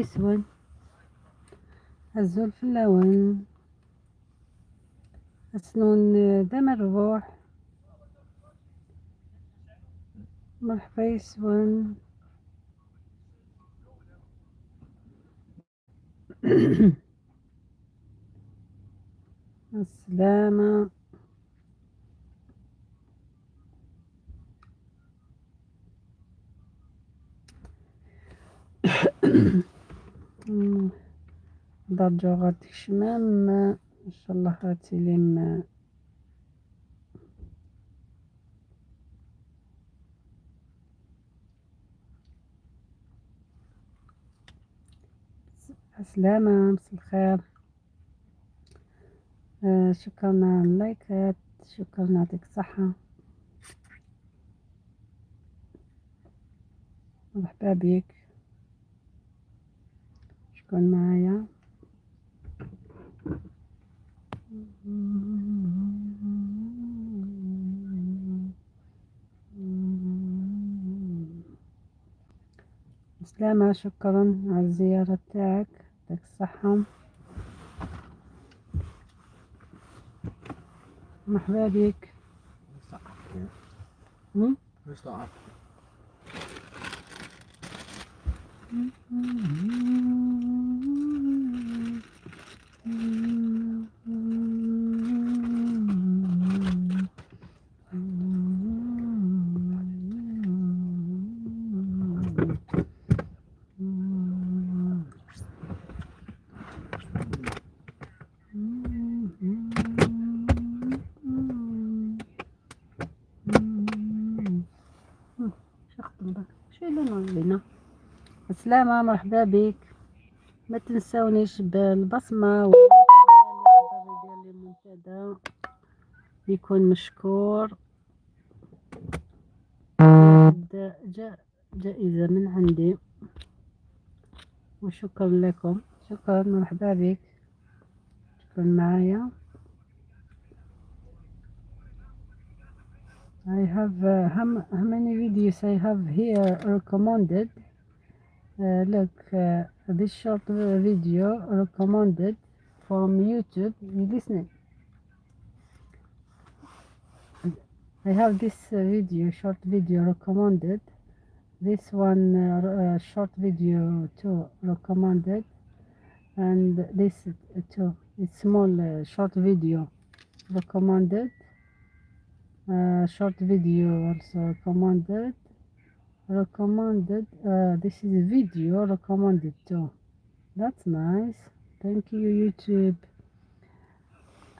أسود الزلف اللون السنون دم الروح مرحبا يسون. السلامة. درجة غادي شمام إن شاء الله غاتي لم السلامة. مساء الخير. شكرا على اللايكات، شكرا، يعطيك الصحة. مرحبا بك، شكون معايا؟ سلامة، شكرا على الزيارة تاعك، يعطيك الصحة. مرحبا بك. السلامة، مرحبا بك. ما تنسونيش بالبصمة والمنتدى المنتدى يكون مشكور. جائزة من عندي، وشكرا لكم، شكرا، مرحبا بك، شكرا معايا. I have how many videos I have here recommended. Look, this short video recommended from YouTube. You listening? I have this short video recommended. This one short video too recommended, and this too. It's small short video recommended. Short video also recommended. This is a video recommended too. That's nice. Thank you YouTube.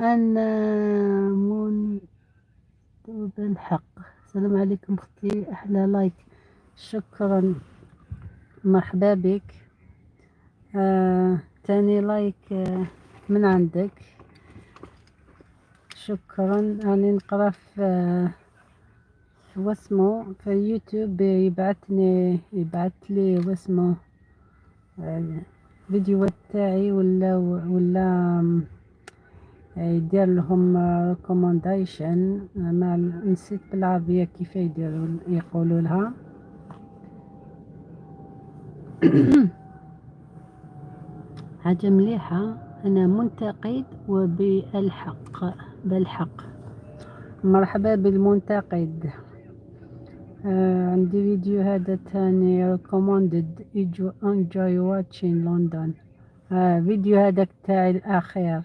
أنا منتوب الحق. السلام عليكم أختي، أحلى لايك، شكرا، مرحبا بك. تاني لايك من عندك، شكرا. أنا نقرا في واسمه في يوتيوب، يبعثلي واسمه فيديوهات تاعي ولا يدير لهم ريكومنديشن. ما نسيت بالعربية كيف يقولوا لها. حاجة مليحة. أنا منتقد بالحق. مرحبا بالمنتقد. عندي فيديو هذا تاني recommended. enjoy watching London. فيديو هذاك تاعي الأخير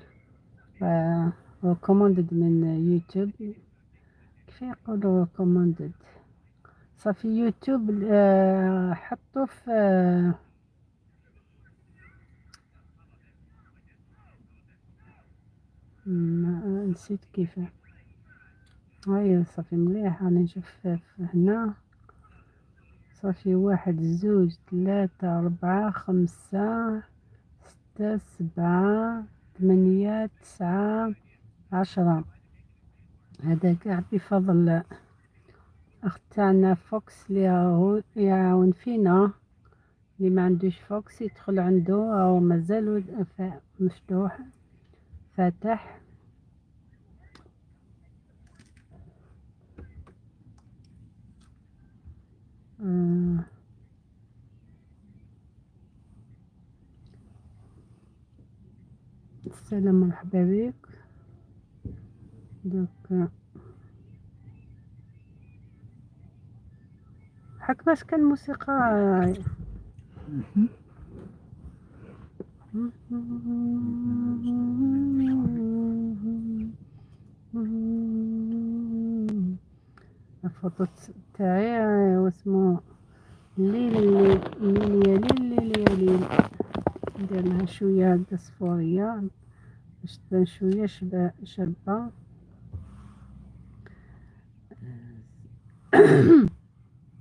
recommended من يوتيوب. كيف يقولوا recommended؟ صافي يوتيوب حطوا في نسيت كيف. هاي صافي مليح. راني نشوف هنا. صافي 1 2 3 4 5 6 7 8 9 10. هذا قاع بفضل أخت تاعنا فوكس اللي يعاون فينا. اللي ما عندوش فوكس يدخل عنده، أو مازال مفتوح فاتح. السلام مرحبا بك. دوك حك باش كان موسيقى. الفوتو تاعي واسمو الليل الليل يا ليل يا ليل. ندير لها شوية هكدا صفورية باش تبان شوية شابة.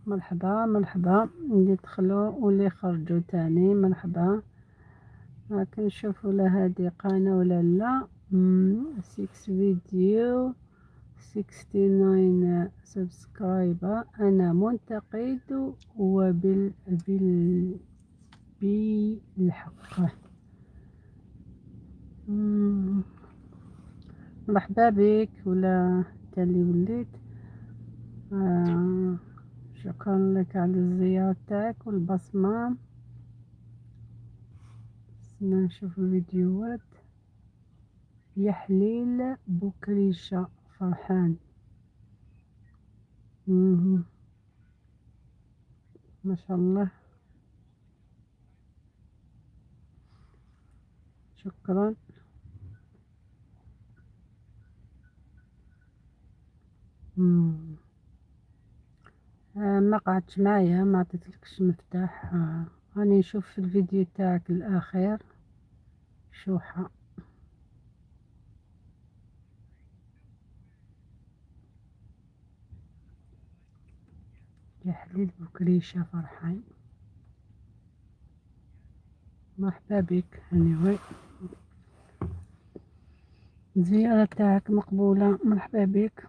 مرحبا مرحبا اللي دخلوا واللي خرجوا تاني مرحبا. راك نشوفوا لا هادي قناة ولا لا. 6 فيديو 69 سبسكرايبر. انا منتقد بالحق. مرحبا بك ولا تالي وليت. شكرا لك على الزيارة تاعك والبصمة. نشوف الفيديوهات. يا حليل بكريشة فرحان. ما شاء الله. شكرا. ما قعدتش معايا ما عطيتلكش مفتاح. راني نشوف في الفيديو تاعك الاخير شوحة. يا حليل بكريشة فرحان. مرحبا بك. anyway الزيارة تاعك مقبولة. مرحبا بك.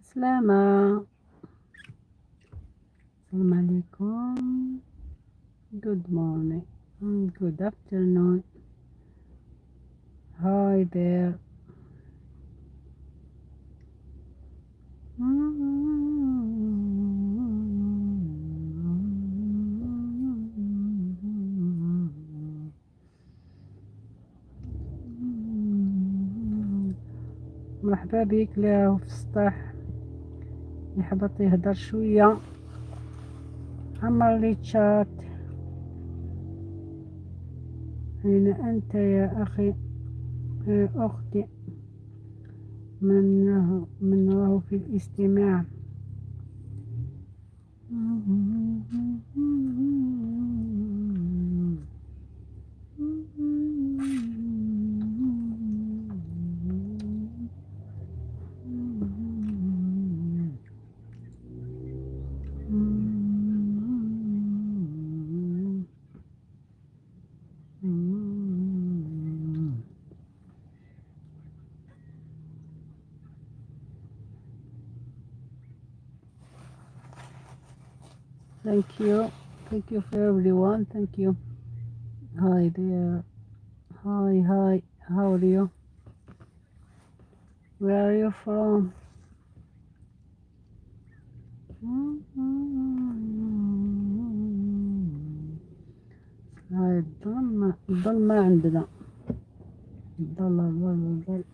سلامة. السلام عليكم. good morning good afternoon. hi there. مرحبا بك. لا في السطح يحبط يهدر شوية. عمر لي تشات. أين أنت يا أخي يا أختي؟ من راه في الاستماع. Thank you for everyone. Thank you. Hi there. Hi. How are you? Where are you from? هاي الظل ما عندنا. الظل.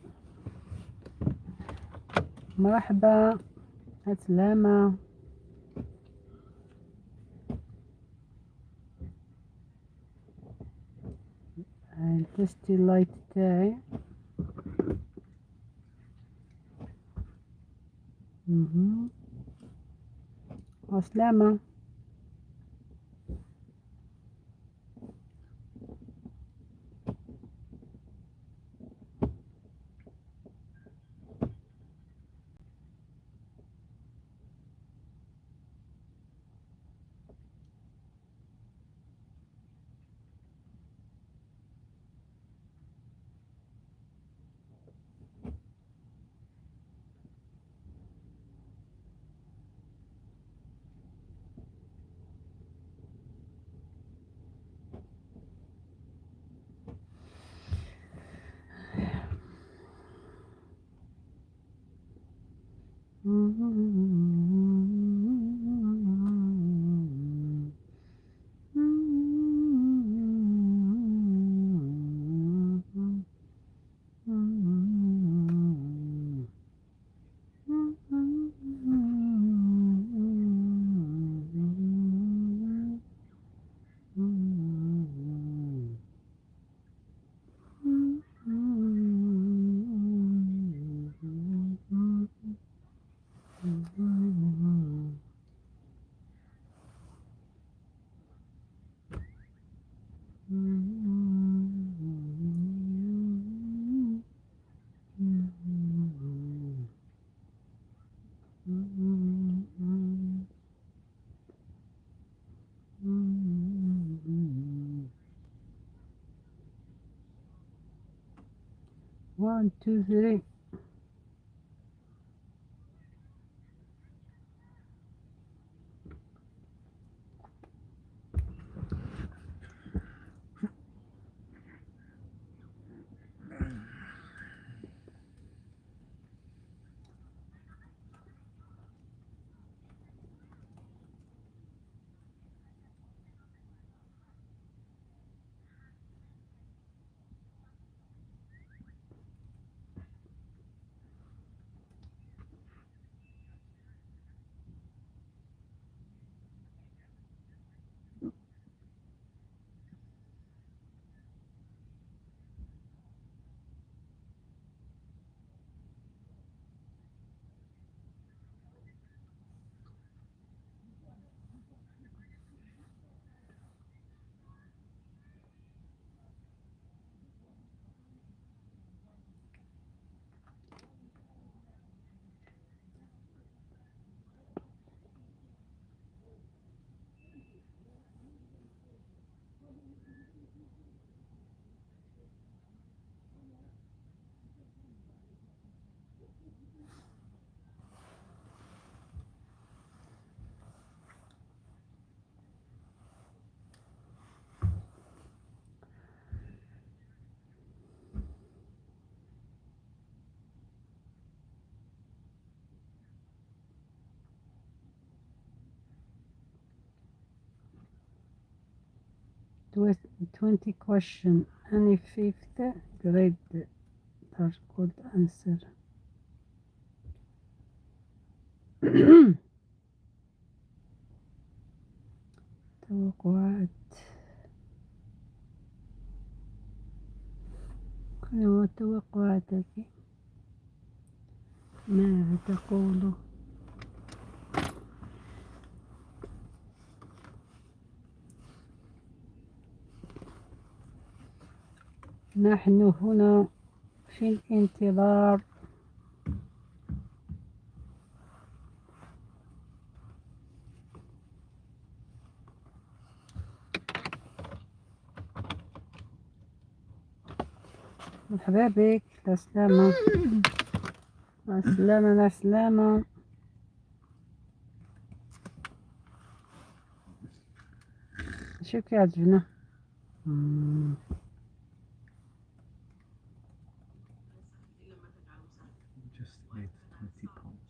مرحبا. السلامة. التستي لايت تاعي. عسلامة. 1 2 3. With 20 question. Any fifth grade could answer. توقعات. كل توقعاتك. ماذا تقول؟ نحن هنا في الانتظار. مرحبا بك. السلامة السلامة السلامة. شو كيعجبنا؟ Just made 20 pounds.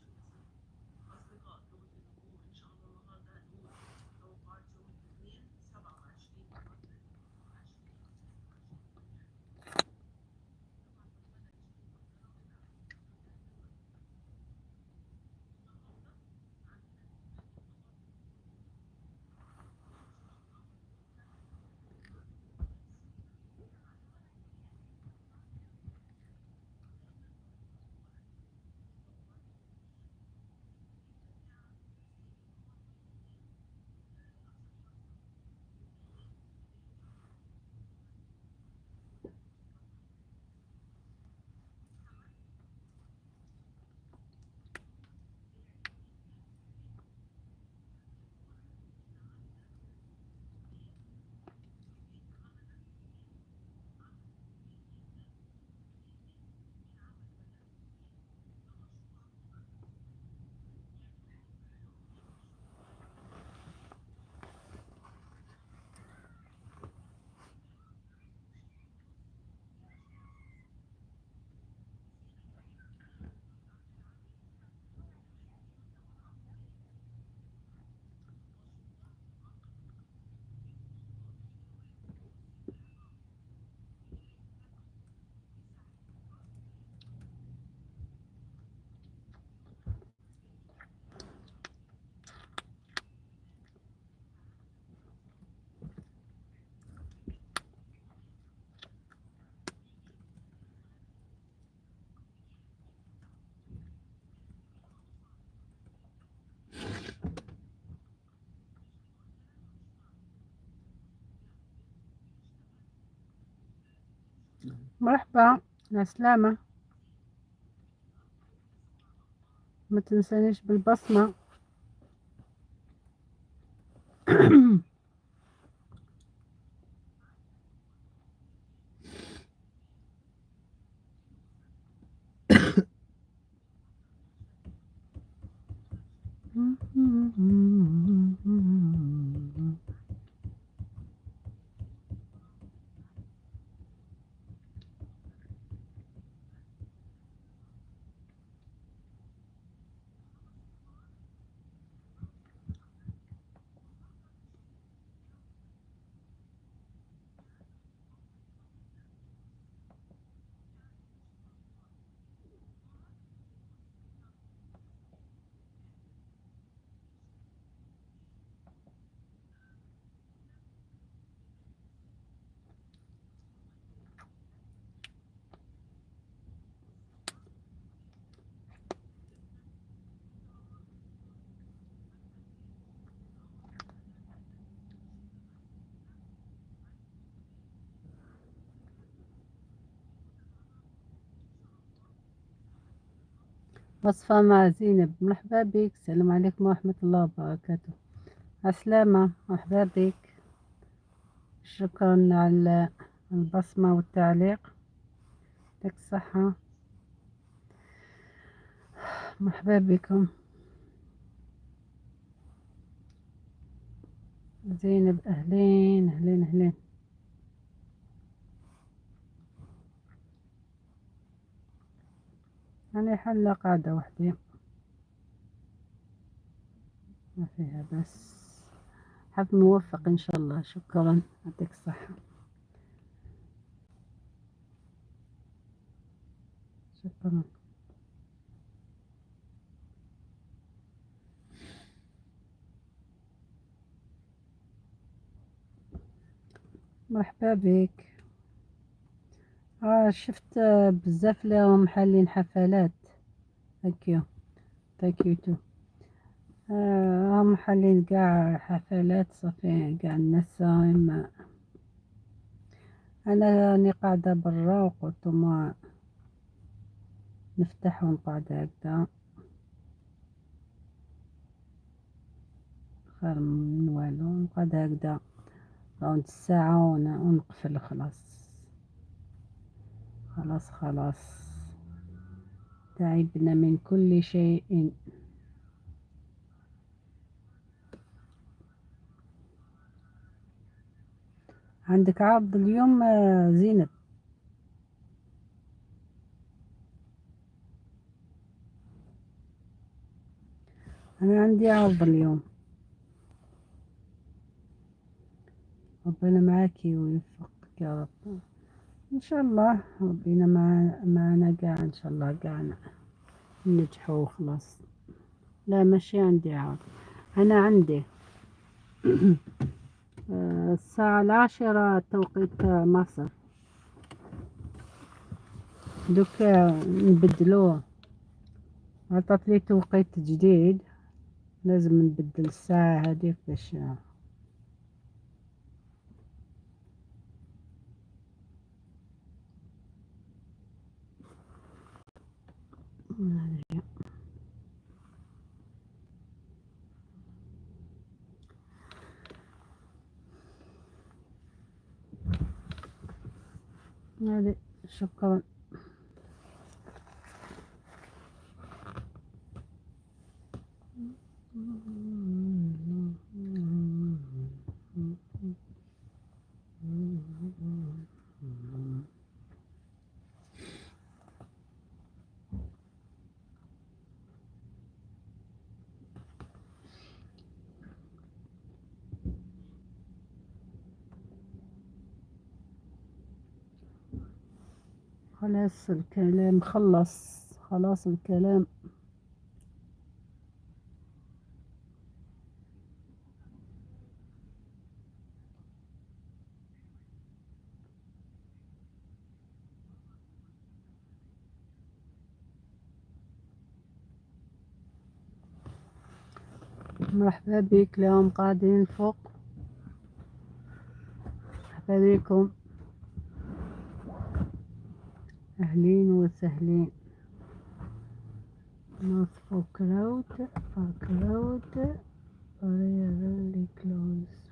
مرحبا. السلامة. ما تنسانيش بالبصمة. وصفة مع زينب. مرحبا بك، السلام عليكم ورحمة الله وبركاته. عسلامة، مرحبا بك. شكرا على البصمة والتعليق، يعطيك الصحة. مرحبا بكم. زينب أهلين أهلين أهلين. أنا حلة قاعدة وحدي ما فيها، بس حظ موفق إن شاء الله. شكرا، يعطيك الصحة. شكرا. مرحبا بك. شفت بزاف لهم حالين حفلات. ثانك يو، ثانك يو تو. هم حالين قاع حفلات صافي، قاع الناس صايم. أنا راني قاعدة برا وقلت ما نفتح ونقعد هكذا خير من والو. نقعد هكذا راوند الساعة ونقفل. خلاص خلاص خلاص، تعبنا من كل شيء. عندك عرض اليوم زينب؟ أنا عندي عرض اليوم. ربنا معاكي ويوفقك يا رب. إن شاء الله ربنا معنا قاع، إن شاء الله قاع ننجحوا وخلاص. لا ماشي عندي عرض، أنا عندي الساعة 10 توقيت مصر. دوك نبدلوه، عطات لي توقيت جديد، لازم نبدل الساعة هذيك باش هذه. شكرا. خلاص الكلام خلص، خلاص الكلام. مرحبا بك، اليوم قاعدين فوق. مرحبا بكم، أهلين وسهلين. Not for crowd really close.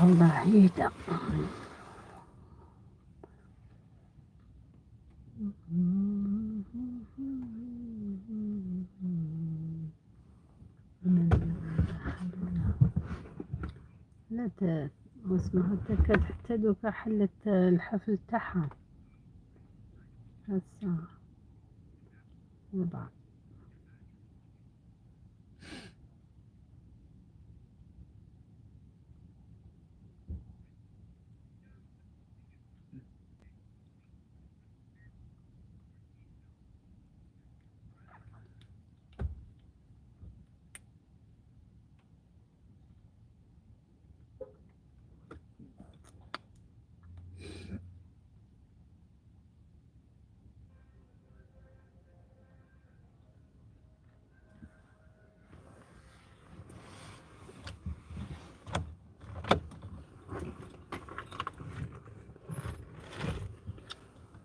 والله عيدة. لا اسمها تكاد حتى دوكا حلت الحفل تاعها هسه 4.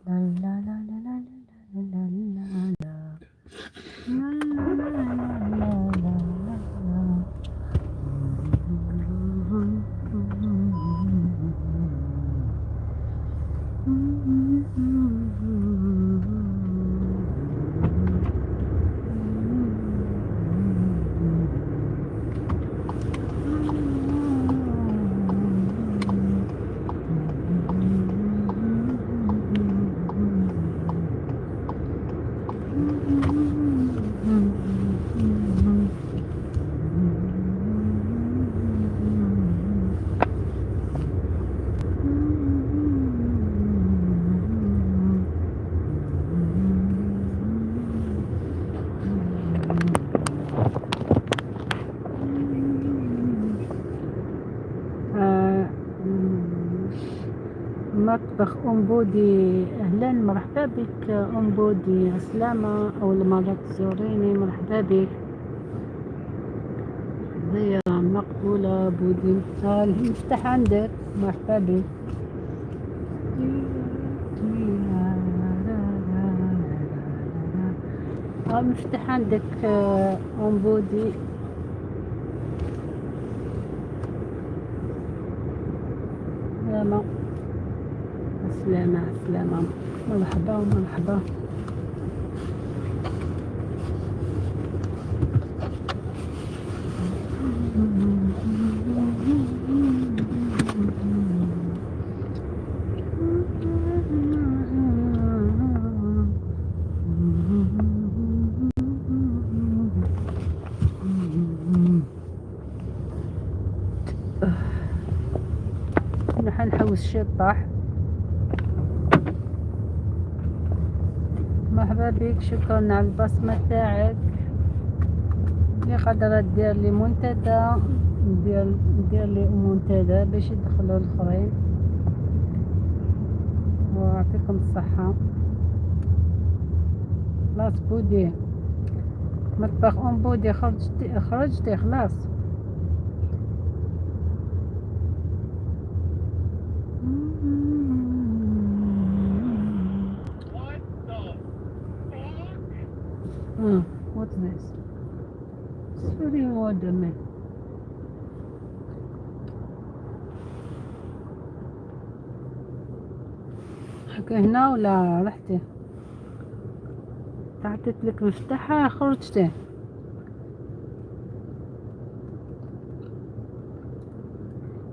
لا لا لا لا لا لا لا لا لا مطبخ أم بودي. أهلا مرحبا بك أم بودي، عسلامة. أول مرة تزوريني، مرحبا بك. زيارة مقبولة بودي. المفتاح عندك، مرحبا بك. المفتاح عندك أم بودي. سلامة سلامة سلامة، مرحبا مرحبا. نحن نحوس الشطاح. مرحبا بك، شكرا على البصمة تاعك. اللي قادرة دير لي منتدى دير لي منتدى باش يدخلوا الاخرين، ويعطيكم الصحة. خلاص بودي، مطبخ ام بودي خرجتي خلاص. What's this? It's really water, man. حكي هنا ولا رحتي؟ تعطيت لك مفتاحها خرجتي.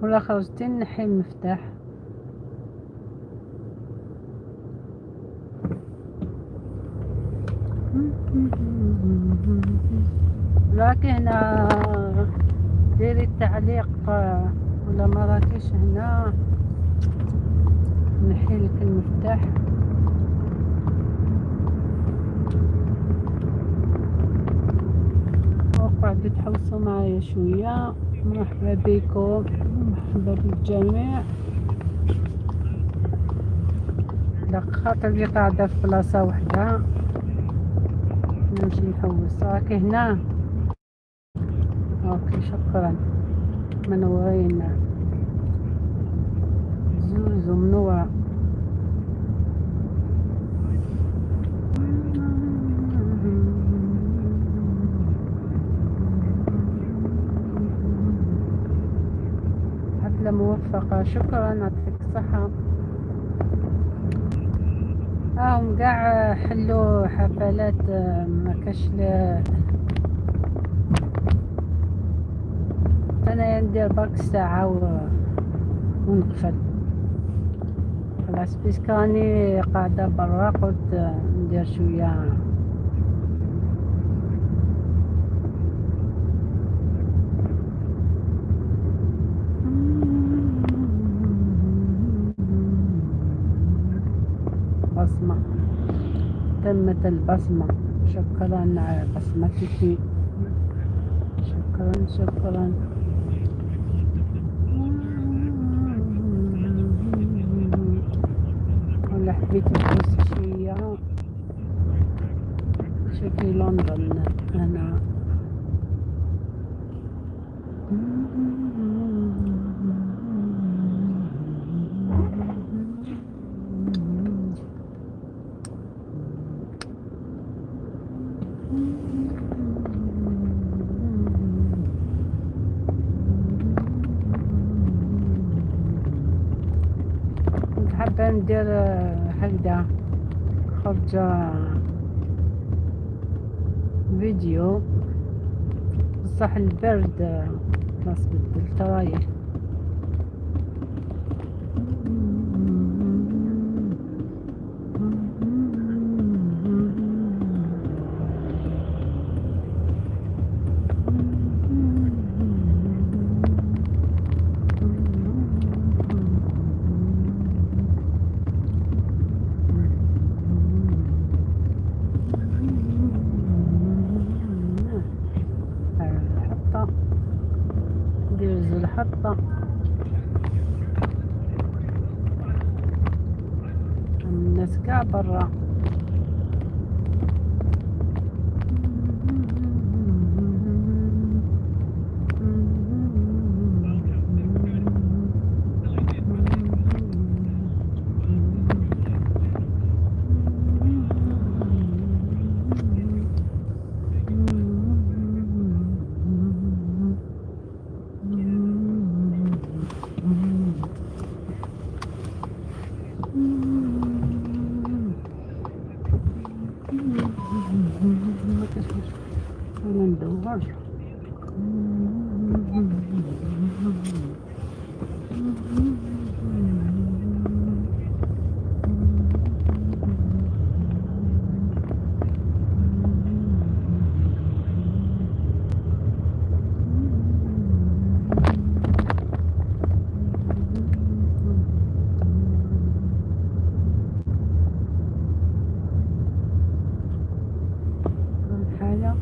ولا خرجتي نحي المفتاح. راكي هنا ديري التعليق، ولا ما راكيش هنا نحي لك المفتاح. وقعدوا تحوسوا معايا شويه. مرحبا بكم، مرحبا بالجميع. دق خاطري قاعدة في بلاصة وحدة، نمشي نحوس. راكي هنا؟ اوكي شكرا، منورين. زوزو منورة. حفلة موفقة، شكرا، يعطيك الصحة. هم قاع حلوا حفلات، ما كاش انا ندير برك ساعة ونقفل خلاص، بيسك راني قاعدة برا، قلت ندير شوية. بصمة، تمت البصمة. شكرا على بصمتك، شكرا شكرا. ولا حبيت نحوس شوية. شوفي لندن أنا. كنت حابة ندير هكذا خرجة فيديو، بصح البرد خلاص بدلت رايح. الحطة، ندير الحطة. الناس قاع برا. أنا ندور. حاجة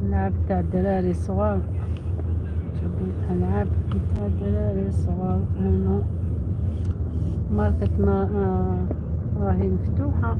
لعب تاع الدراري الصغار. شوفوا الألعاب تاع الدراري الصغار هنا. ماركت ما راهي مفتوحة.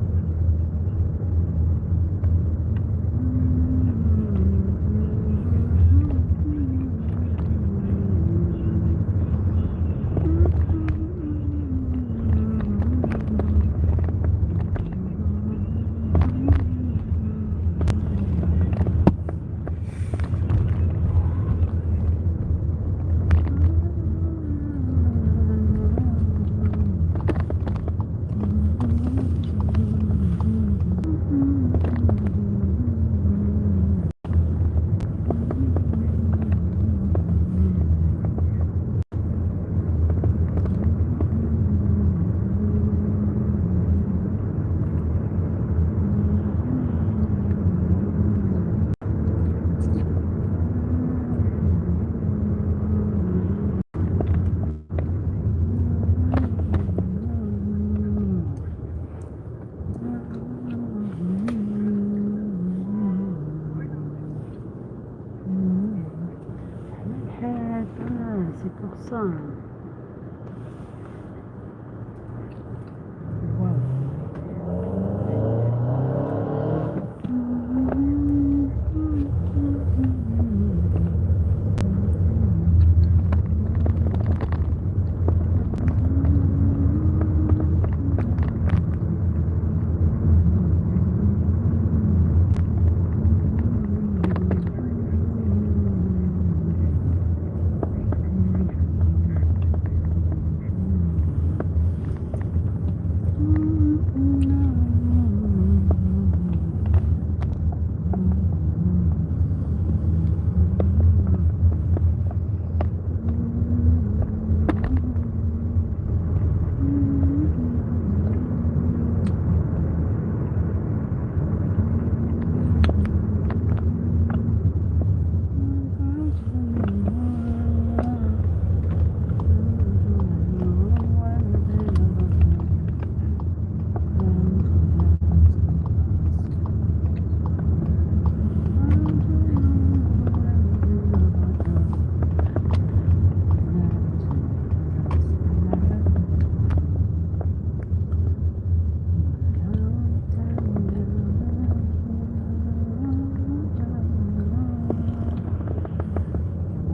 sun. Wow.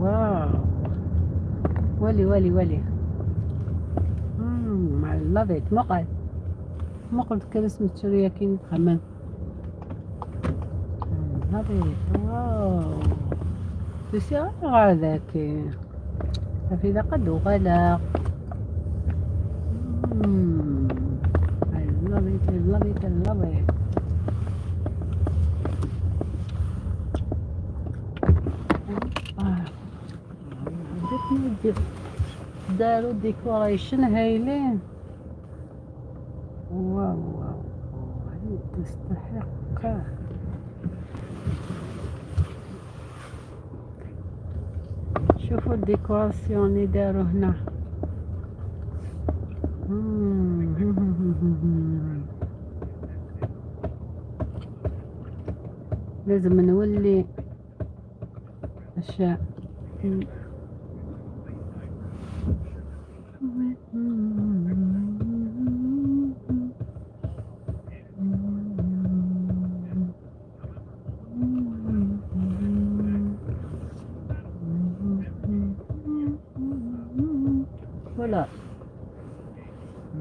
Wow. ولي I love it. مقعد كريسمس تري كين خمان. I love it. واو. تسي غير ذاك. في ذا قد وغلق. I love it. I love it. I love it. داروا ديكوريشن هايلين. واو هذه تستحق. شوفوا الديكوراسيون اللي داروا هنا. لازم نولي أشياء. ولا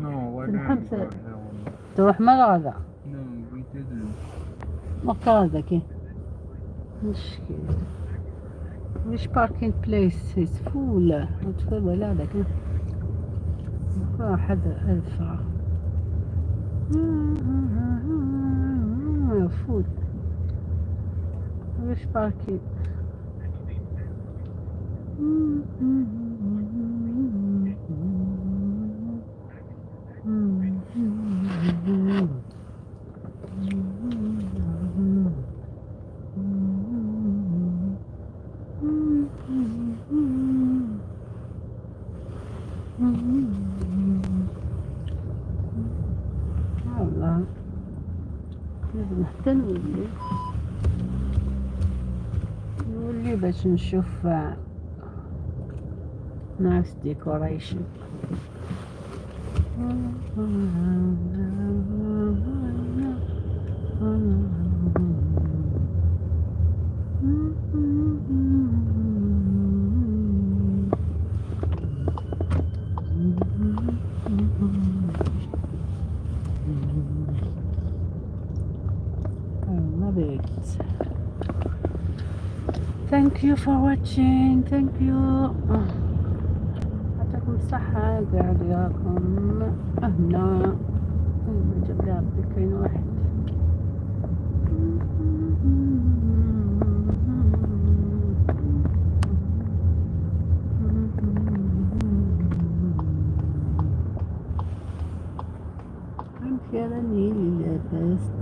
No, why تنحب don't we go that one? تروح مرة No, we didn't. مكان ذكي مشكلة. مش باركينج بليس فولة وتفول ولا ذاك واحد ألف فول مش باركينج. والله لازم حتى نولي باش نشوف نايس ديكوريشن. I love it. Thank you for watching. Thank you. يعطيكم الصحة. قاعد وياكم هنا جاب لي عبد كاين واحد. I'm feeling the best.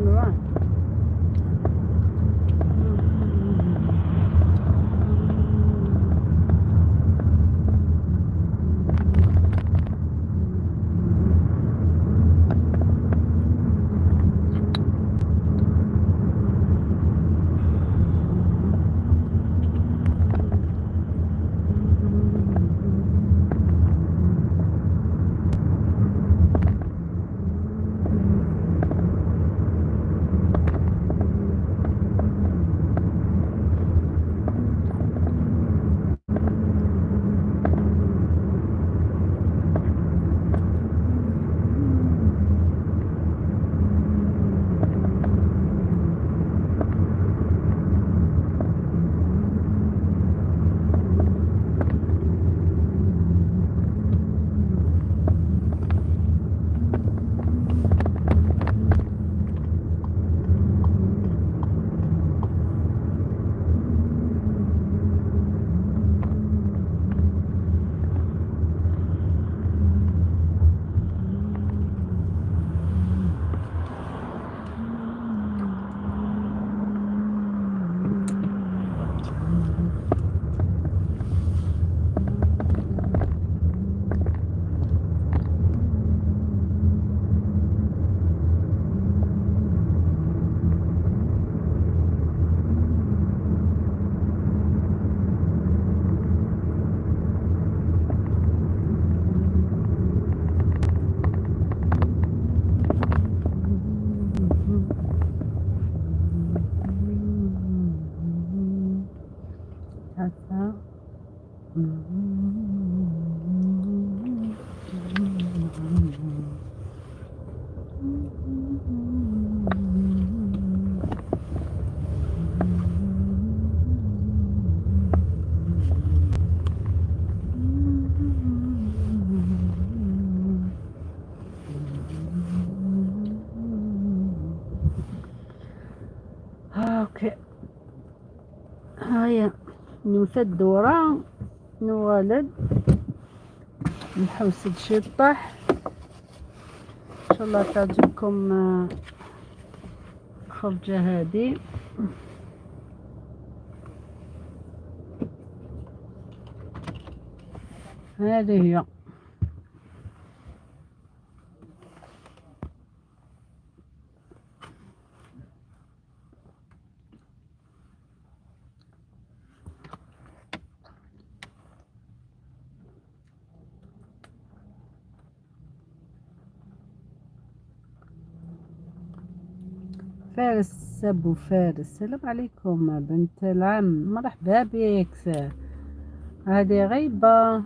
run. هسا اوكي. هيا نمتد وراء نوالد نحوس الشطح. ان شاء الله تعجبكم خرجة هذه. هذه هي فارس. أبو فارس، السلام عليكم بنت العم، مرحبا بك. هذه غيبة،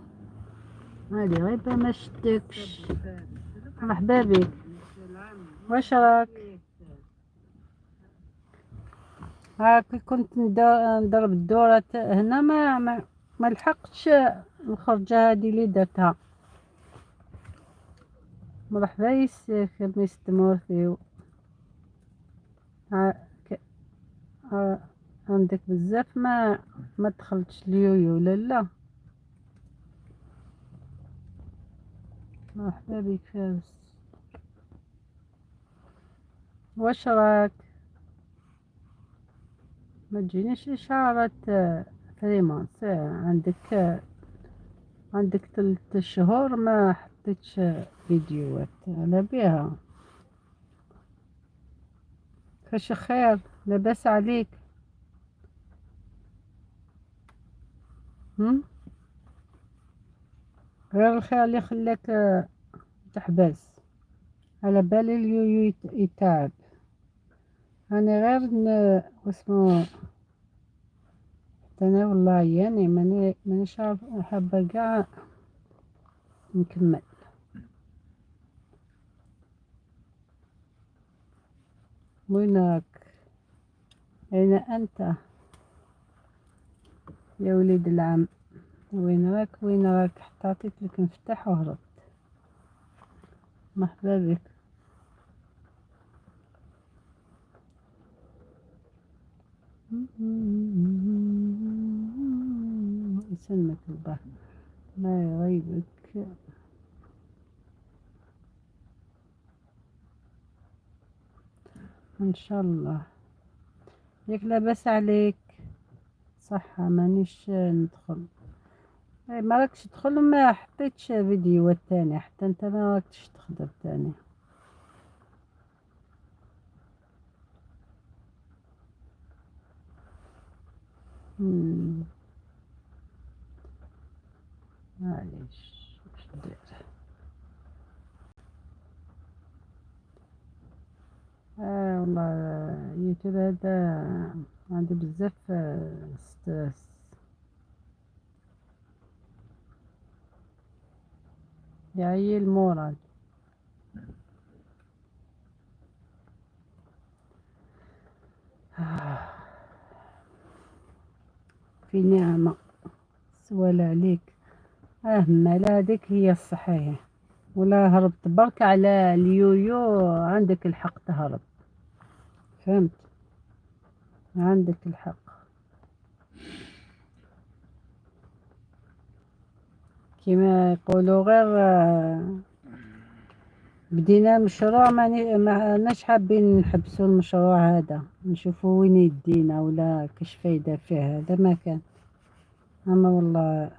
هذه غيبة ما شتكش. مرحبا بك، واش راك؟ هاك كنت نضرب الدورة هنا ما لحقتش الخرجة هذه اللي درتها. مرحبا يسك ميس تيموثيو. عندك بزاف ما دخلتش اليويو لا. مرحبا بك فارس، واش راك؟ ما تجينيش اشعارات فريمانس. عندك 3 شهور ما حطيتش فيديوهات على بها. كاش خير؟ لاباس عليك؟ غير الخير اللي خلاك تحبس. على بالي اليويو يتعب. انا غير واسمو انا والله يعني مانيش حابه كاع نكمل. وينك؟ أين أنت يا وليد العم؟ وين راك حتى عطيتلك مفتاح وهربت. مرحبا بك. يسلمك البحر ما يغيبك. ان شاء الله. ياك لاباس عليك؟ صحة مانيش ندخل. اي ما راكش تدخل، ما حطيتش فيديوهات تانية حتى انت ما راكش تخدم تاني. معليش واش ندير. والله يوتيوب هذا عندي بزاف ستريس. يعيي المورال. في نعمة سوال عليك. مالا هذيك هي الصحيح، ولا هربت برك على اليويو، عندك الحق تهرب. فهمت، عندك الحق. كما يقولوا غير بدينا مشروع ماناش حابين نحبسوا المشروع هذا، نشوفوا وين يدينا ولا كاش فايدة فيه. هذا ما كان. اما والله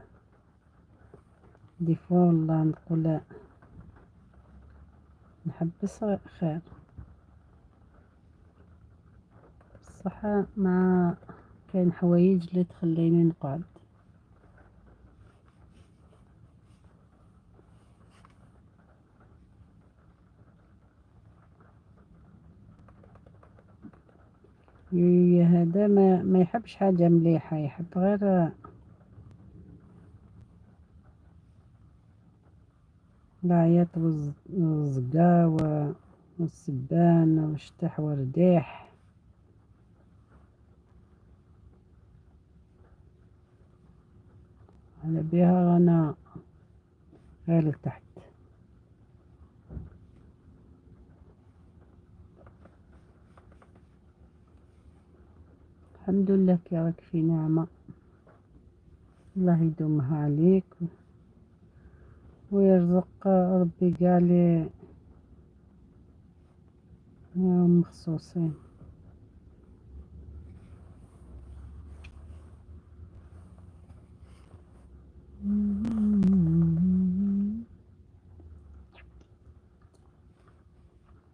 دي فوا والله نقول نحبس خير. بصح ما كاين حوايج اللي تخليني نقعد. هذا ما يحبش حاجة مليحة، يحب غير العياط والزقا والسبان والشطح والرديح. على بها غنا غير لتحت. الحمد لله كي راك في نعمة، الله يدومها عليك ويرزق ربي قالي يوم مخصوصين.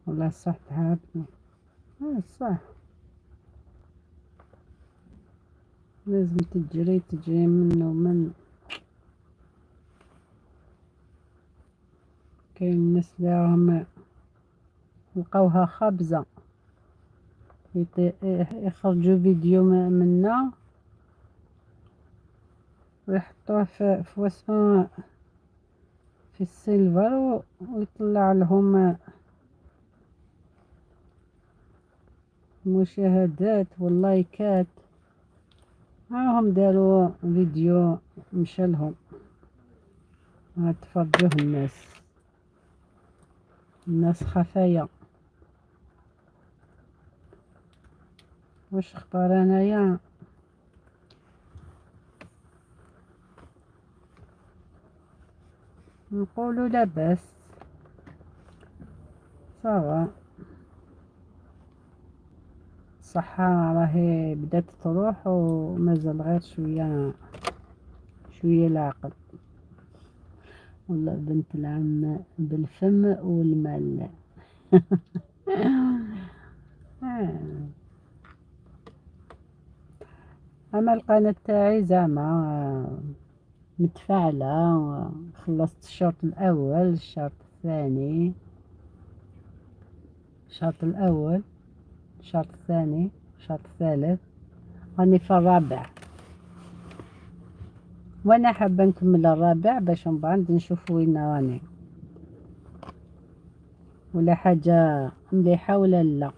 والله صح تعبني. صح، لازم تجري من كاين ناس اللي راهم لقاوها خابزة يخرجوا فيديو منا ويحطوه في واسمه في السيلفر ويطلع لهم مشاهدات واللايكات. معهم داروا فيديو مشالهم تفرجوه الناس خفايا. واش اختار انايا؟ نقولوا لاباس صافا. الصحة راهي بدات تروح ومازال غير شوية العقل. والله بنت العم بالفم والمال. اما القناة تاعي زعما متفاعلة، خلصت الشوط الاول، الشوط الثاني، الشوط الاول، الشوط الثاني، الشوط الثالث، راني في الرابع. وانا حابة نكمل الرابع باش من بعد نشوف وين راني، ولا حاجة مليحة ولا لا.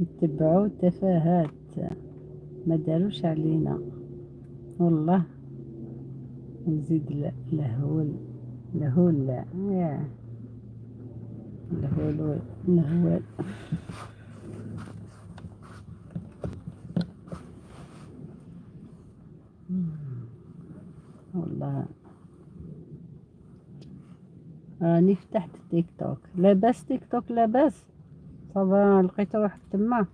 يتبعوا تفاهات ما داروش علينا والله. نزيد لهول لهول يا لهول لهول. والله راني فتحت تيك توك. لاباس تيك توك لاباس؟ صافا لقيت روحك تما.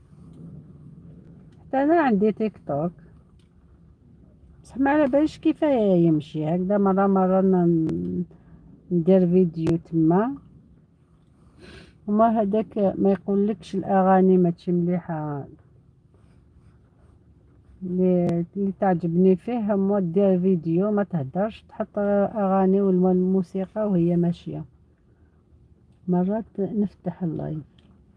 حتى انا عندي تيك توك بصح ما على باليش كيفاه يمشي هكذا. مرة ندير فيديو تما وما هداك ما يقولكش الاغاني ماشي مليحة. اللي تعجبني فيه هو دير فيديو ما تهدرش، تحط اغاني والموسيقى وهي ماشية. مرات نفتح اللايف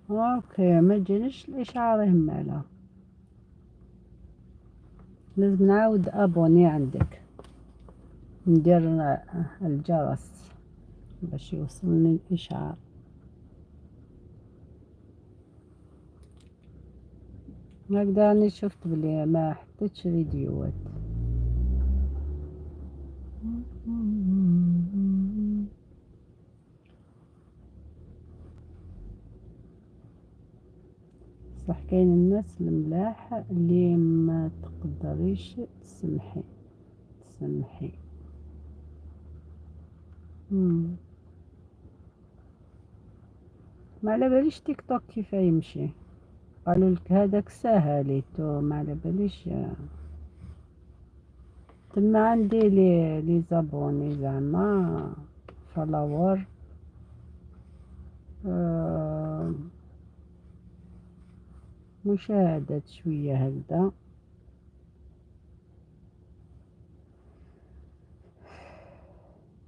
اوكي ما تجينيش الاشعار يهمالا. لازم نعاود ابوني عندك، ندير الجرس باش يوصلني الاشعار. هكذا راني شفت بلي ما حطيتش فيديوهات. صح كاين الناس الملاح اللي ما تقدريش تسمحي. مم. ما على باليش تيك توك كيف يمشي. قالوا لك هذاك ساهليتو ما على باليش. تما عندي لي زابوني زعما فلاور. آه مشاهدات شوية هكذا.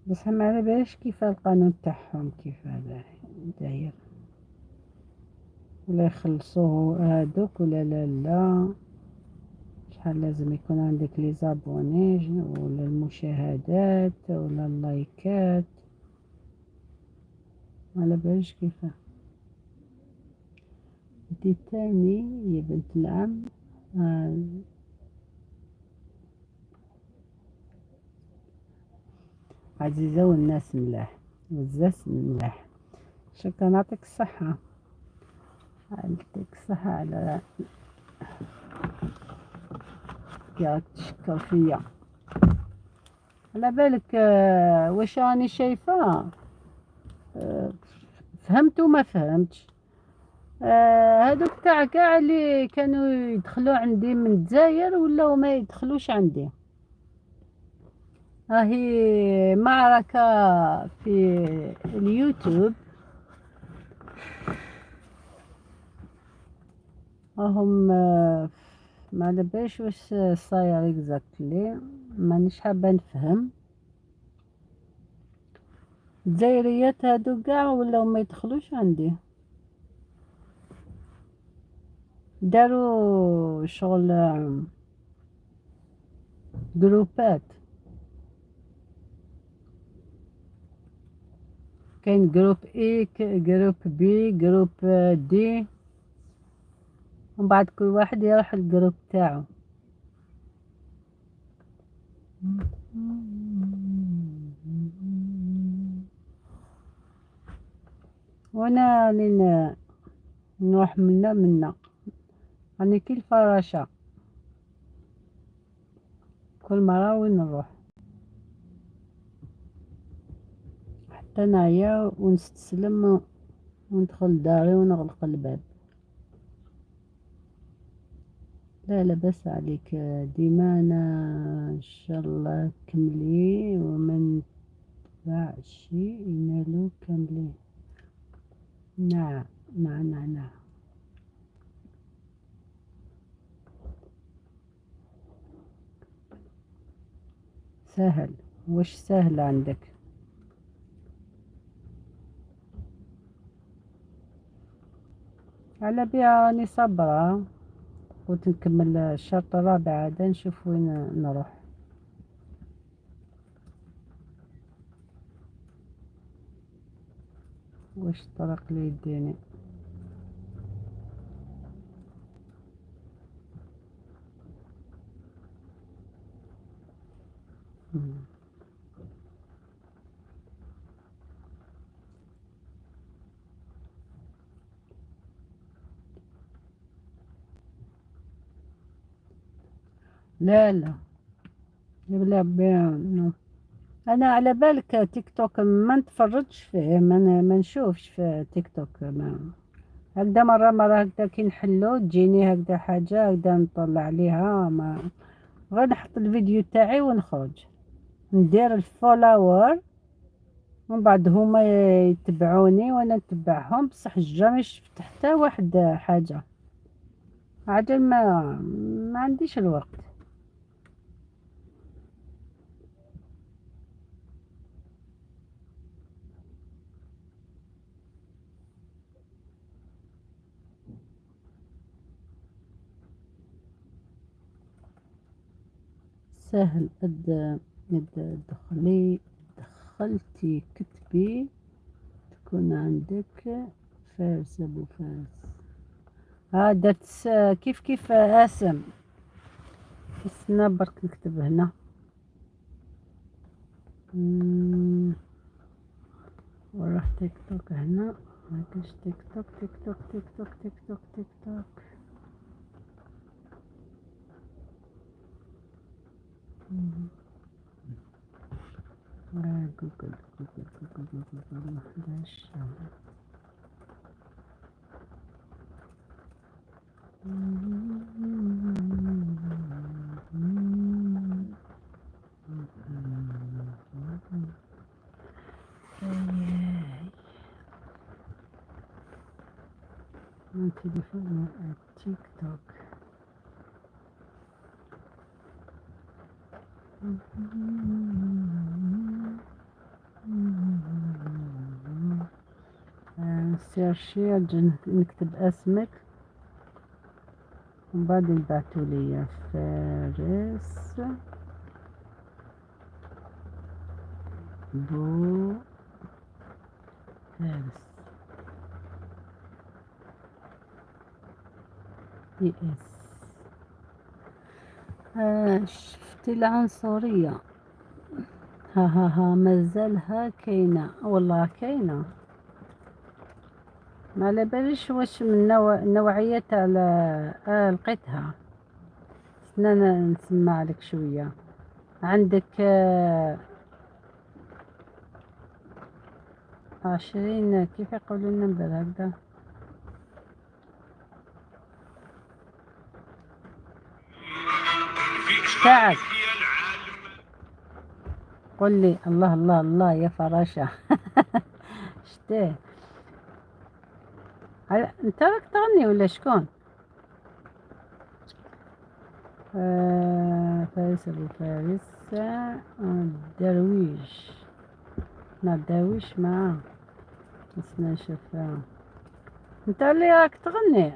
بصح ما على باليش كيف القانون تاعهم كيف هذا داير، ولا يخلصوه هادوك ولا لا. شحال لازم يكون عندك لي زابوني ولا المشاهدات ولا اللايكات، ما على باليش كيف. انتي تاني يا بنت العم. آه عزيزة والناس ملاح والزاس ملاح. شكرا يعطيك الصحة. يعطيك الصحة على راك تشكر فيا. على بالك واش راني شايفة. آه فهمت وما فهمتش. هادوك تاع كاع اللي كانوا يدخلوا عندي من الجزائر ولا ما يدخلوش عندي. هي معركة في اليوتيوب. هم ما على باليش واش صاير اكزاكتلي. مانيش حابة نفهم. الجزائريات هادو كاع ولا ما يدخلوش عندي. داروا شغل جروبات. كاين جروب اي جروب بي جروب دي، ومن بعد كل واحد يروح الجروب تاعو. وانا لين نروح منا راني كي الفراشة كل مرة وين نروح. حتى نعيا ونستسلم وندخل داري ونغلق الباب. لا لاباس عليك ديما. انا ان شاء الله كملي ومن تبعش ينالو كاملين. نعم نعم نعم نعم. سهل. واش سهل عندك؟ على بها راني صابرة. قلت نكمل الشرط الرابع عاد نشوف وين نروح. واش الطريق اللي يديني. لا لا لا بيان. انا على بالك تيك توك ما نتفرجش فيه، ما نشوفش في تيك توك، ما هكذا مرة هكذا كي نحلو تجيني هكذا حاجة هكذا نطلع عليها، ما غير نحط الفيديو تاعي ونخرج ندير الفولور، ومن بعد هما يتبعوني وانا نتبعهم، بصح جامي شفت حتى واحد حاجة، عاد ما عنديش الوقت. سهل دخلتي كتبي تكون عندك فارس ابو فارس. درت كيف اسم، استنى برك نكتب هنا. وراح تيك توك هنا، ما كاش تيك توك تيك توك تيك توك تيك توك تيك توك. جوجل جوجل جوجل جوجل 11. من تليفون التيك توك. سيرشي نكتب اسمك ومن بعد يبعتوا لي فارس بو فارس بي اس. شفتي العنصرية؟ ها مازالها كاينة، والله كاينة، ما على باليش واش من نوعية تاع لقيتها. استنى نسمع لك شوية. عندك 20، كيف يقولوا النمبر هكذا؟ تاعك قل لي. الله الله الله يا فراشة. شتيه انت راك تغني ولا شكون؟ فارس ابو فارس. درويش، درويش معاه. بس نشوف انت اللي راك تغني.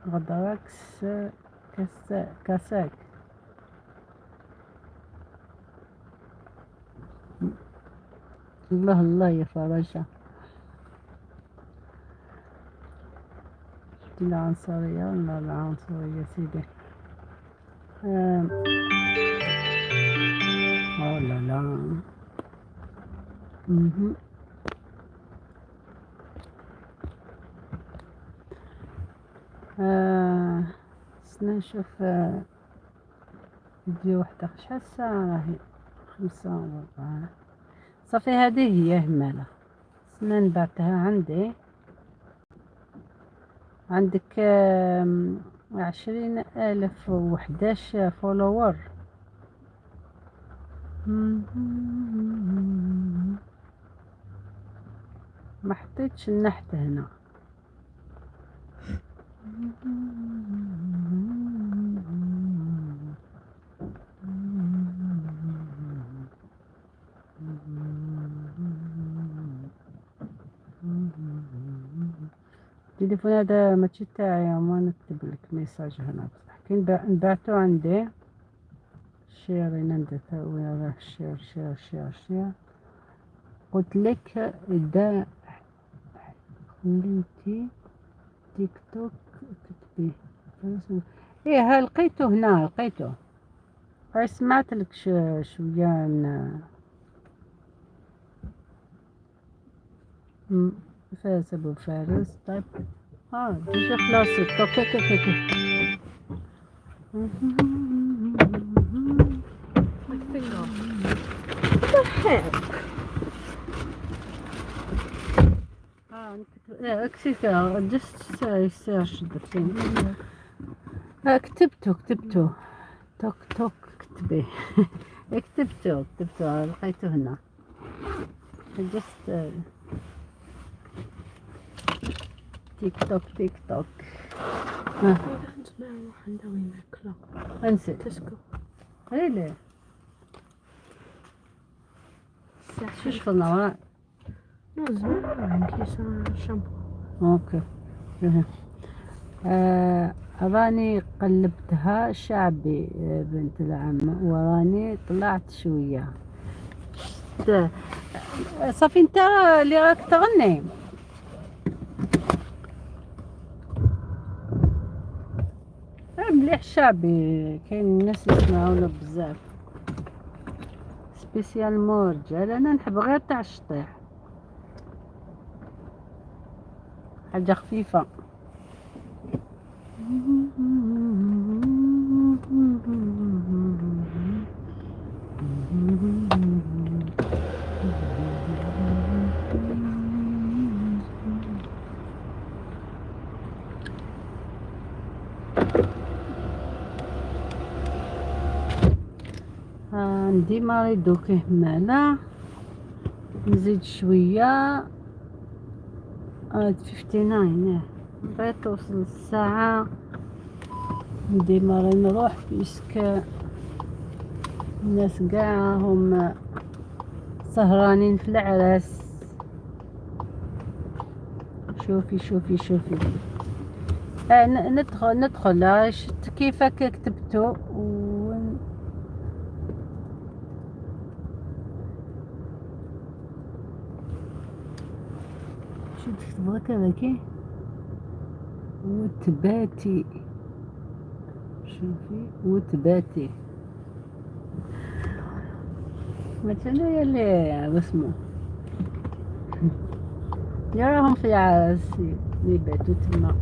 غدركس كاساك. الله الله يا فراشة. العنصرية ولا العنصرية سيدي؟ لا لا. نشوف فيديو وحدة. شحال الساعة راهي؟ 5:04. صافي هذه هي همالة. نبعتها عندي. عندك 20,011 فولور. ما حطيتش النحت هنا. التليفون هذا ماشي تاعي، ما نكتب لك ميساج هنا، بصح كي نبعتو عندي شيري ندير وين راه شير. قلت لك إذا خليتي تيك توك كتبي. ايه ها لقيته هنا، لقيته. سمعت لك شوية فارس ابو فارس. طيب ديجا خلاص. اوكي. اكتب just search the thing. كتبته توك اكتبي. كتبته لقيته هنا. just تيك توك. انسى تسكو ليه شو شغلنا وراء. نزل كيس شامبو. اوكي. راني قلبتها شعبي بنت العم، وراني طلعت شوية. صافي انت اللي راك تغني. مليح شعبي، كاين الناس يسمعونا بزاف، سبيسيال مو رجال. انا نحب غير تاع الشطيح، حاجة خفيفة. عندي ماري دوكي هنا، نزيد شوية. 59 بغيت توصل الساعة. ديما راني نروح بيسك الناس قاع هم سهرانين في العراس. شوفي ندخل شفت كيفك كتبتو شو تكتب هكا وتباتي. شوفي وتباتي مثلا يلي اسمه يراهم في عراس يباتوا تما.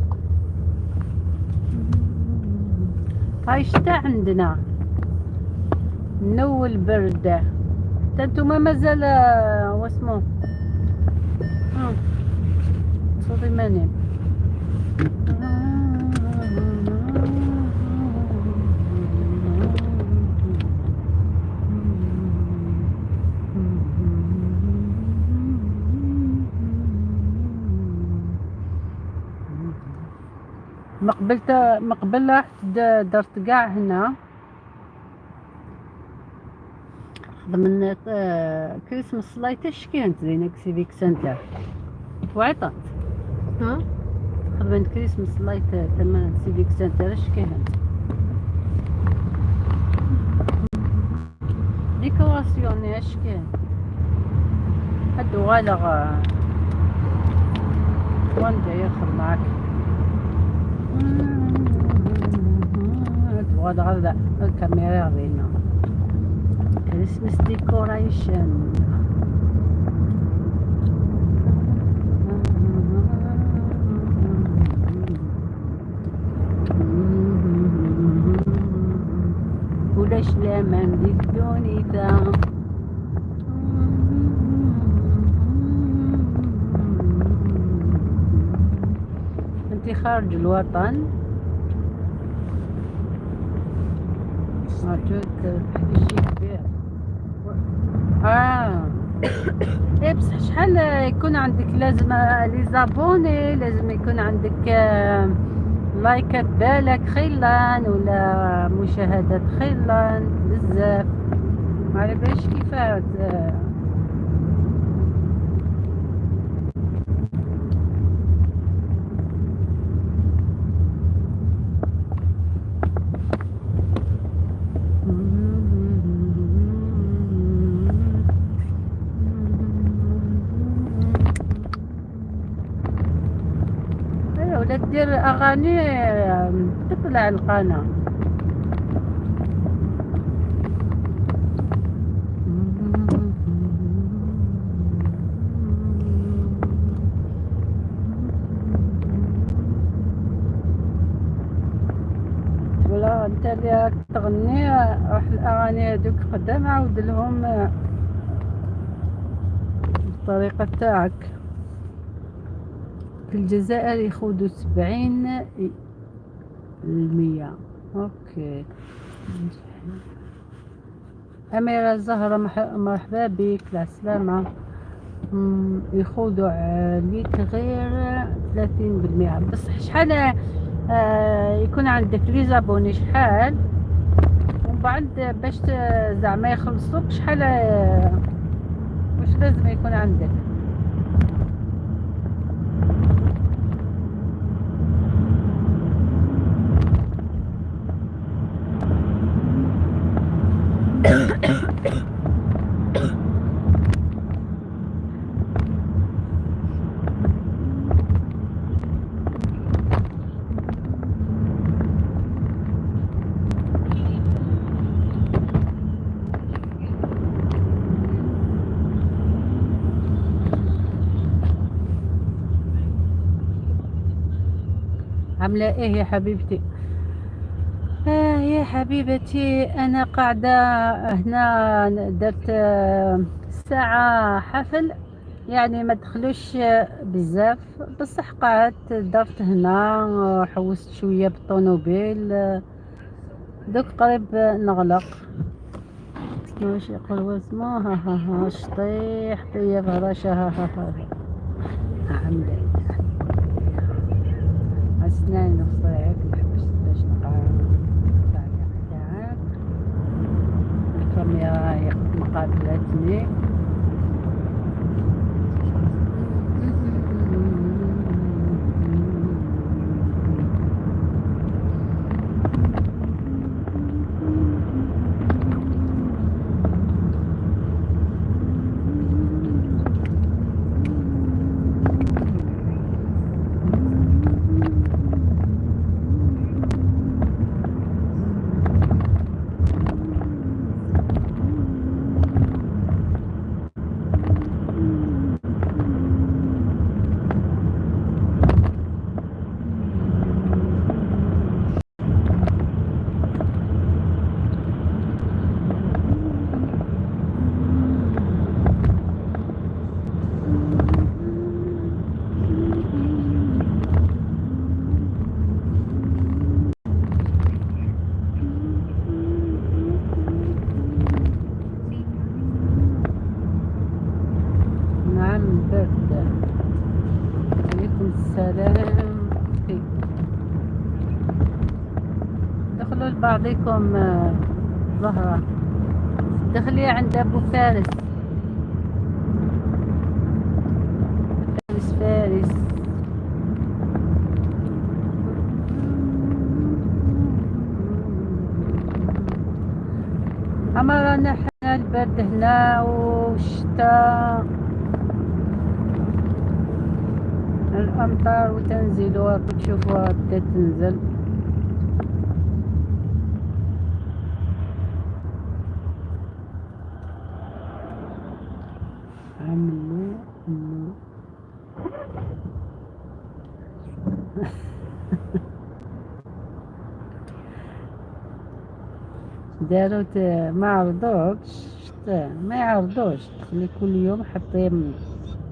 هاي الشتاء عندنا نو البردة. انتوما مازال واسمو صوتي ماني. مقبل رحت درت قاع هنا ضمن كريسمس لايت. اش كانت زينك سيفيك سنتر وعطت خدمت كريسمس لايت تمام سيفيك سنتر. اش كانت ديكوراسيون اش كان هادو غالغ وان جاي ياخذ معاك غالغ الكاميرا غينا كريسمس ديكوريشن. ولاش لامان بدوني ذا انتي خارج الوطن. عجبك شي كبير. ايه بصح شحال يكون عندك لازم لي زابوني، لازم يكون عندك لايكات بالك خيلان ولا مشاهدات خيلان بزاف. معرف باش كيفاه ولا دير اغاني تطلع القناة. ولا انت اللي راك تغني روح الاغاني هذوك قدام عاود لهم بالطريقة تاعك. في الجزائر يخوضوا 70%. اوكي. أميرة زهرة مرحبا بك، السلامة. يخوضوا عليك غير 30%. بصح شحال يكون عندك لي زابوني شحال، ومن بعد باش زعما يخلصوك شحال واش لازم يكون عندك. عاملة ايه يا حبيبتي؟ يا حبيبتي انا قاعدة هنا، درت ساعة حفل، يعني ما دخلوش بزاف، بصح قعدت درت هنا، حوست شوية بالطونوبيل، دوك قريب نغلق. شنو واش يقول واسمو؟ ها ها ها شطيح بيا فراشة، ها ها ها عملت أسنان نصيك نحبس باش نقرا التعليق تاعك. الكاميرا مقابلتني. نعم برد. عليكم السلام. دخلوا لبعضكم. زهرة دخلي عند أبو فارس. فارس أمرنا حنا البرد هنا والشتاء، الأمطار وتنزل، تشوفوها بدات تنزل. عملوا داروت ما عرضوكش، ما يعرضوش، تخلي كل يوم حطي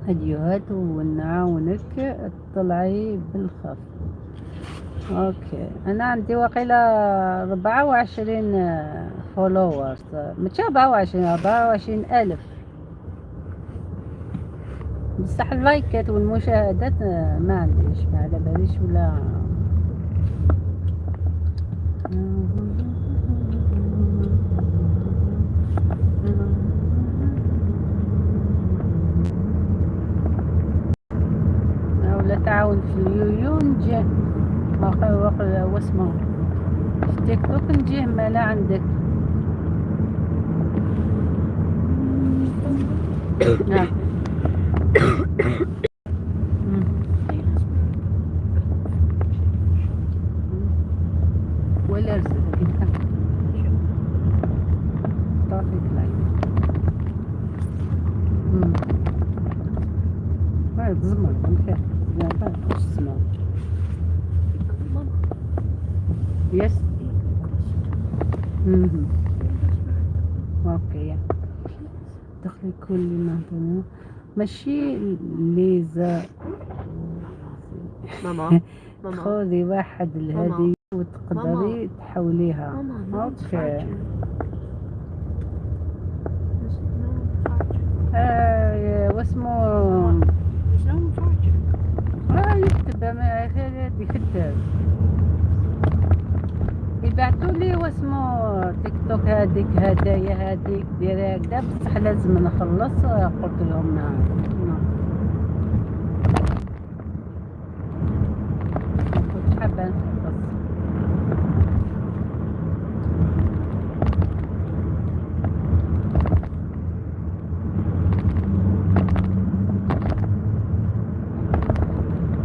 فيديوهات ونعاونك تطلعي بالخف. اوكي انا عندي وقيلة 24 فولورز، ماشي 24 ألف، بصح اللايكات والمشاهدات ما عنديش، ما على باليش ولا. ولا تعاون في اليويو نجي وقل واسمه في تيك توك نجيه مالا عندك. نعم. ولا رزق ترافيك لاين. هاي تزمر بخير يعني واش تسمع. يس. اوكي دخلي كل ما ماشي ليزا ماما ماما خذي واحد الهدية وتقدري تحوليها. ماما no اوكي. charger. There's no charger. واسمه There's no charger. يكتب ما غير يكتب يبعتوا لي واسمه تيك توك هذيك هدايا هذيك ديري هكذا، بصح لازم نخلص. قلت لهم نعم ما كنتش حابة نخلص.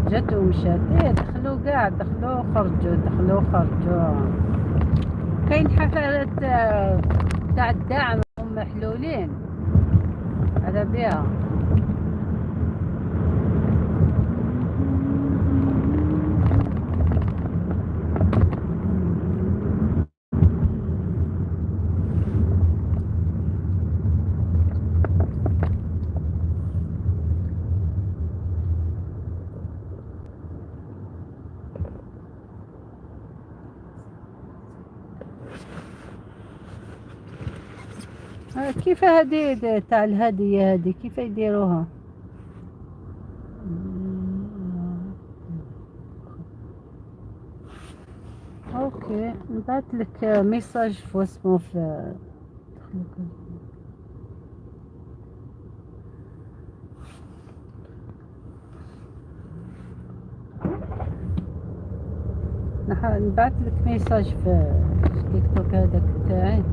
جات ومشات. دخلوا كاع، دخلوا خرجوا، دخلوا خرجوا. كاين حفلات تاع الدعم هم محلولين على بها. كيف هذه تاع الهدية هذه كيف يديروها؟ اوكي نبعث لك ميساج في اسمه في نبعث لك ميساج في تيك توك هذاك تاعي.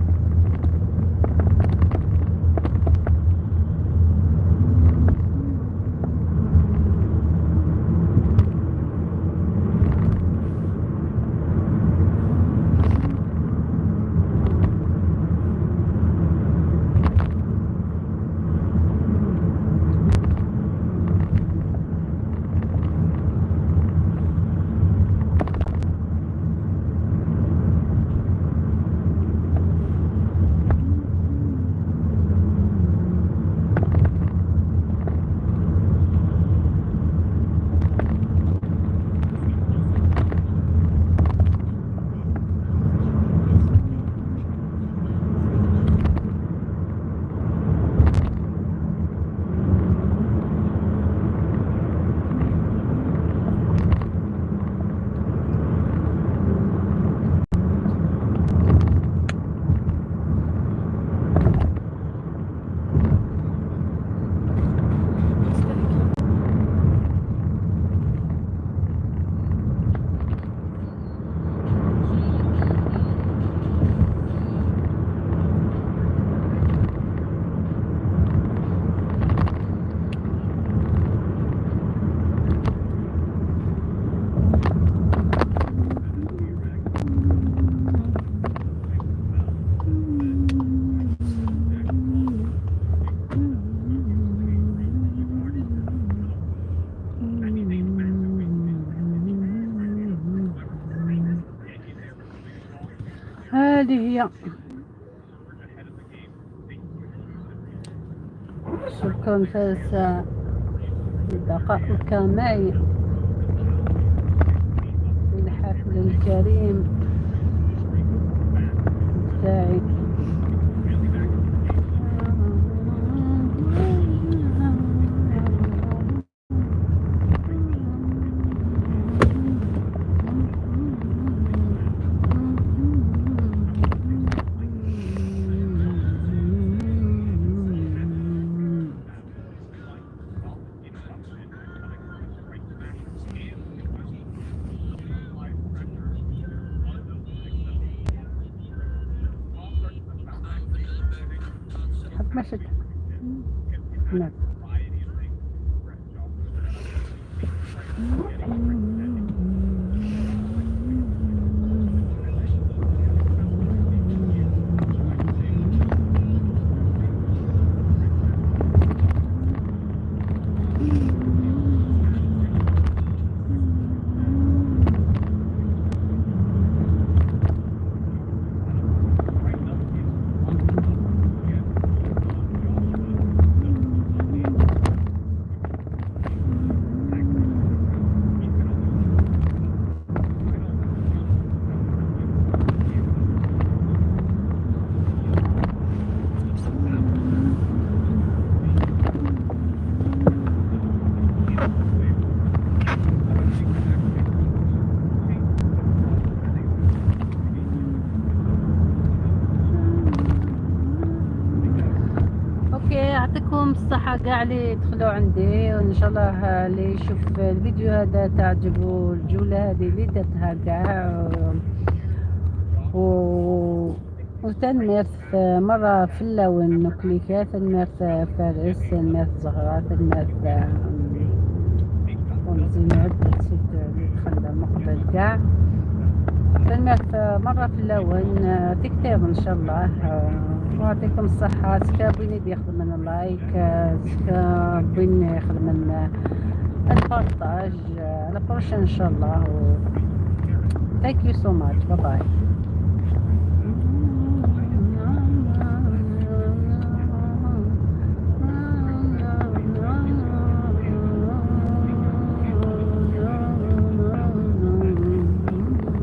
هذه هي. شكرا 3 دقائق معي في الحفل الكريم تاعي. مشت نعم. يعطيكم الصحة كاع اللي يدخلوا عندي، وان شاء الله اللي يشوف الفيديو هذا تعجبه الجولة هذه اللي درتها كاع وتنمرت مرة في اللون نكليكات، تنمرت فارس، تنمرت زهرة، تنمرت ومزينات نسيت اللي دخل مقبل كاع، تنمرت مرة في اللون تكتاب ان شاء الله. ويعطيكم الصحة. سكا بغيني يخدم من اللايك، سكا بغيني يخدم من البارطاج، على بروشين ان شاء الله. Thank you so much. Bye bye.